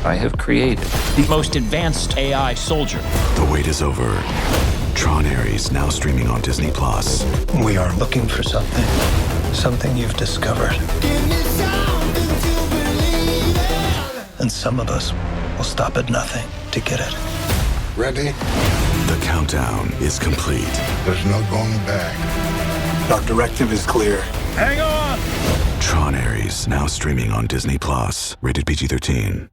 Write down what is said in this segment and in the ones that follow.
I have created. The most advanced AI soldier. The wait is over. Tron Ares now streaming on Disney+. We are looking for something you've discovered. And some of us will stop at nothing to get it. Ready? The countdown is complete. There's no going back. Our directive is clear. Hang on! Tron Ares now streaming on Disney+. Rated PG-13.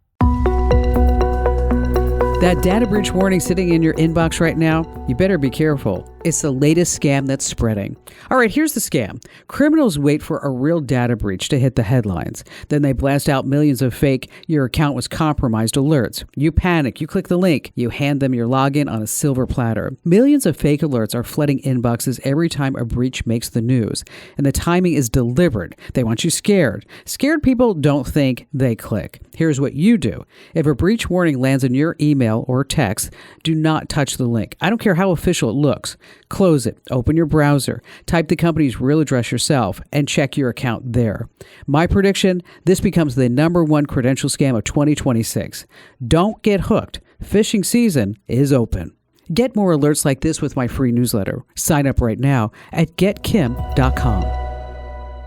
That data breach warning sitting in your inbox right now, you better be careful. It's the latest scam that's spreading. All right, here's the scam. Criminals wait for a real data breach to hit the headlines. Then they blast out millions of fake "your account was compromised" alerts. You panic, you click the link, you hand them your login on a silver platter. Millions of fake alerts are flooding inboxes every time a breach makes the news. And the timing is deliberate. They want you scared. Scared people don't think, they click. Here's what you do. If a breach warning lands in your email or text, do not touch the link. I don't care how official it looks. Close it, open your browser, type the company's real address yourself, and check your account there. My prediction, this becomes the #1 credential scam of 2026. Don't get hooked. Phishing season is open. Get more alerts like this with my free newsletter. Sign up right now at getkim.com.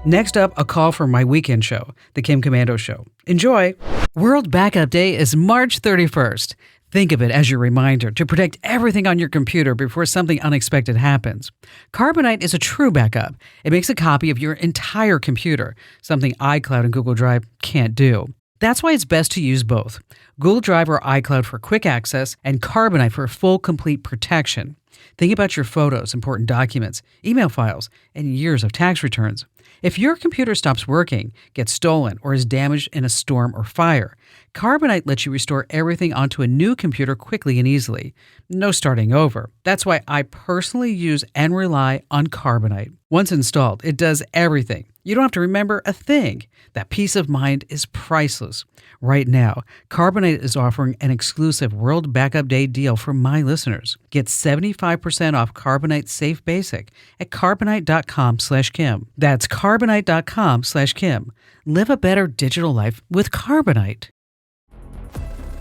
Next up, a call from my weekend show, The Kim Komando Show. Enjoy! World Backup Day is March 31st. Think of it as your reminder to protect everything on your computer before something unexpected happens. Carbonite is a true backup. It makes a copy of your entire computer, something iCloud and Google Drive can't do. That's why it's best to use both. Google Drive or iCloud for quick access and Carbonite for full, complete protection. Think about your photos, important documents, email files, and years of tax returns. If your computer stops working, gets stolen, or is damaged in a storm or fire, Carbonite lets you restore everything onto a new computer quickly and easily. No starting over. That's why I personally use and rely on Carbonite. Once installed, it does everything. You don't have to remember a thing. That peace of mind is priceless. Right now, Carbonite is offering an exclusive World Backup Day deal for my listeners. Get 75% off Carbonite Safe Basic at carbonite.com/Kim. That's carbonite.com/Kim. Live a better digital life with Carbonite.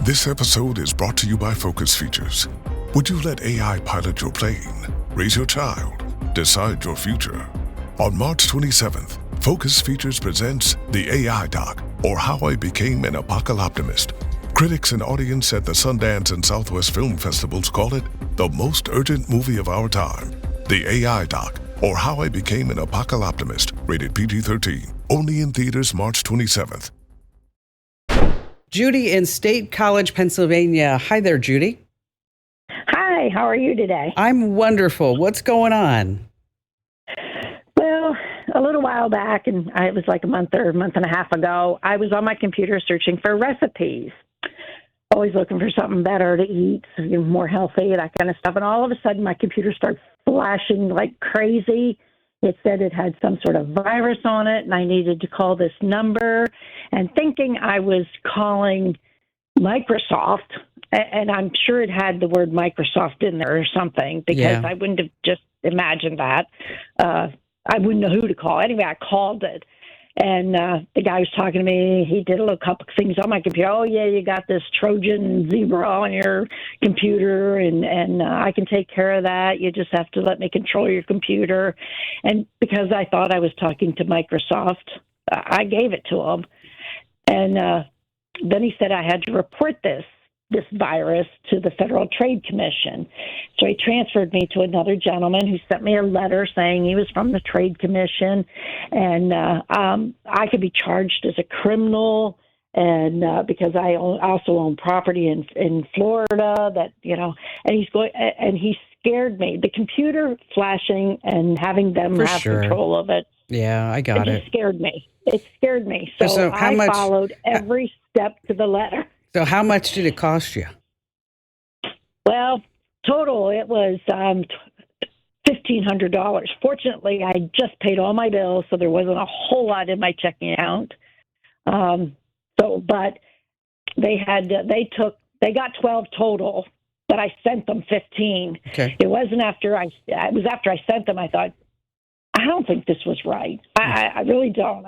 This episode is brought to you by Focus Features. Would you let AI pilot your plane, raise your child, decide your future? On March 27th, Focus Features presents The AI Doc, or How I Became an Apocalyptimist. Critics and audience at the Sundance and Southwest Film Festivals call it the most urgent movie of our time. The AI Doc, or How I Became an Apocalyptimist, rated PG-13. Only in theaters March 27th. Judy in State College, Pennsylvania. Hi there, Judy. Hi, how are you today? I'm wonderful. What's going on? Well, a little while back, and it was like a month and a half ago, I was on my computer searching for recipes. Always looking for something better to eat, more healthy, that kind of stuff. And all of a sudden, my computer started flashing like crazy. It said it had some sort of virus on it, and I needed to call this number. And thinking I was calling Microsoft, and I'm sure it had the word Microsoft in there or something, because I wouldn't have just imagined that. I wouldn't know who to call. Anyway, I called it. And the guy was talking to me. He did a couple of things on my computer. Oh, yeah, you got this Trojan zebra on your computer, and I can take care of that. You just have to let me control your computer. And because I thought I was talking to Microsoft, I gave it to him. And then he said I had to report this virus to the Federal Trade Commission. So he transferred me to another gentleman who sent me a letter saying he was from the Trade Commission, and I could be charged as a criminal, and because I also own property in Florida, that and he scared me. The computer flashing and having them have control of it. Yeah, I got it. It scared me. It scared me. So I followed every step to the letter. So how much did it cost you? Well, total, it was $1,500. Fortunately, I just paid all my bills, so there wasn't a whole lot in my checking account. But they got 12 total, but I sent them 15. Okay. It was after I sent them, I thought, I don't think this was right. I really don't.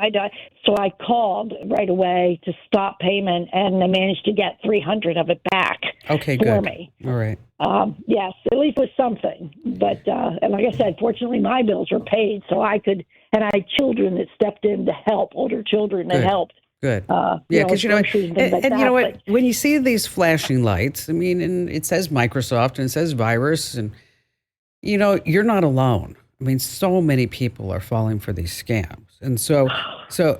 So I called right away to stop payment, and I managed to get $300 of it back Okay, for good. me. All right. Yes, at least it was something. But and like I said, fortunately, my bills were paid, so I could. And I had children that stepped in to help, older children that Good. helped. Good. Yeah, Because, groceries and things like and you that, know what? but- When you see these flashing lights, I mean, and it says Microsoft and it says virus, and, you're not alone. I mean, so many people are falling for these scams. And so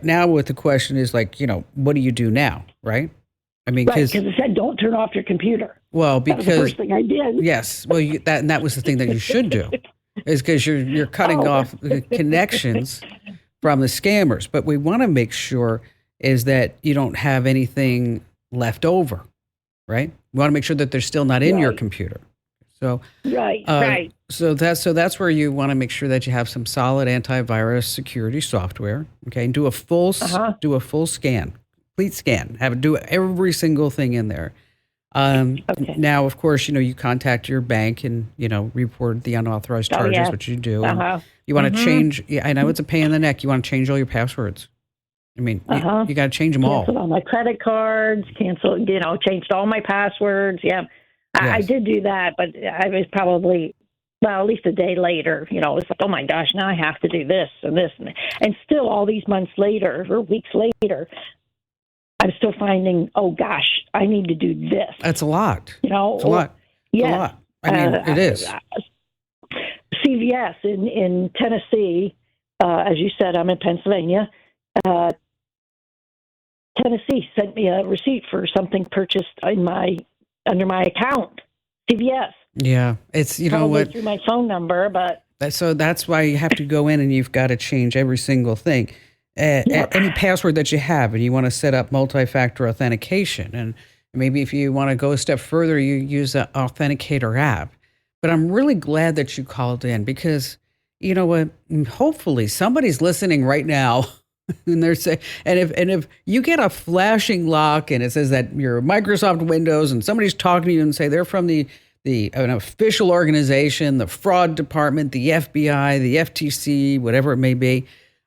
now what the question is like, what do you do now, right? I mean, Right, because it said don't turn off your computer. well, That was the because, first thing I did. yes, well, that was the thing that you should do, is because you're cutting off the connections from the scammers. But we want to make sure is that you don't have anything left over, right? We want to make sure that they're still not in your Right. computer. So, Right, uh, right. So that's where you want to make sure that you have some solid antivirus security software. Okay, and do a full scan, complete scan. Do every single thing in there. Okay. Now, of course, you contact your bank and report the unauthorized charges, yeah. which you do. Uh-huh. You want to change. Yeah, I know it's a pain in the neck. You want to change all your passwords. I mean, you got to change them all. Canceled all my credit cards, changed all my passwords. Yeah. I Yes. did do that, but I was probably, at least a day later, it was like, oh my gosh, now I have to do this and this. And still all these months later or weeks later, I'm still finding, oh gosh, I need to do this. That's a lot. It's It's a lot. Yeah. It's a lot. I mean, it is. CVS in Tennessee, as you said, I'm in Pennsylvania. Tennessee sent me a receipt for something purchased under my account. CVS. Yeah, it's you know Probably what. through my phone number, but So that's why you have to go in and you've got to change every single thing. Any password that you have, and you want to set up multi-factor authentication. And maybe if you want to go a step further, you use the Authenticator app. But I'm really glad that you called in because, you know what, hopefully somebody's listening right now. And they're saying, and if you get a flashing lock and it says that you're Microsoft Windows and somebody's talking to you and say they're from an official organization, the fraud department, the FBI, the FTC, whatever it may be,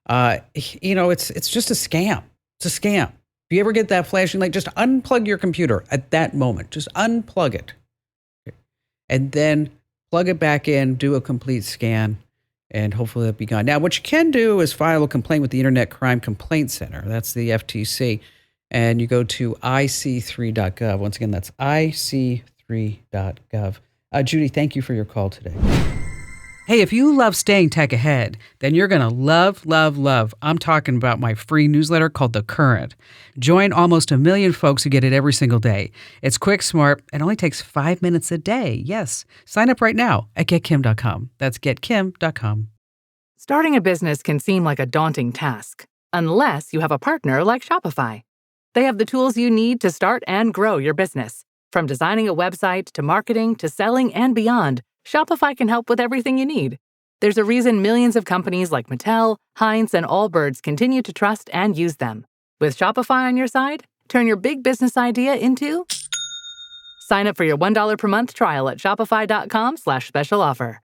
it's just a scam. It's a scam. If you ever get that flashing light, just unplug your computer at that moment. Just unplug it. And then plug it back in, do a complete scan, and hopefully it'll be gone. Now, what you can do is file a complaint with the Internet Crime Complaint Center. That's the FTC. And you go to ic3.gov. Once again, that's ic3.gov. Judy, thank you for your call today. Hey, if you love staying tech ahead, then you're going to love. I'm talking about my free newsletter called The Current. Join almost 1 million folks who get it every single day. It's quick, smart, and only takes 5 minutes a day. Yes. Sign up right now at getkim.com. That's getkim.com. Starting a business can seem like a daunting task, unless you have a partner like Shopify. They have the tools you need to start and grow your business. From designing a website to marketing to selling and beyond, Shopify can help with everything you need. There's a reason millions of companies like Mattel, Heinz, and Allbirds continue to trust and use them. With Shopify on your side, turn your big business idea into... Sign up for your $1 per month trial at shopify.com/special offer.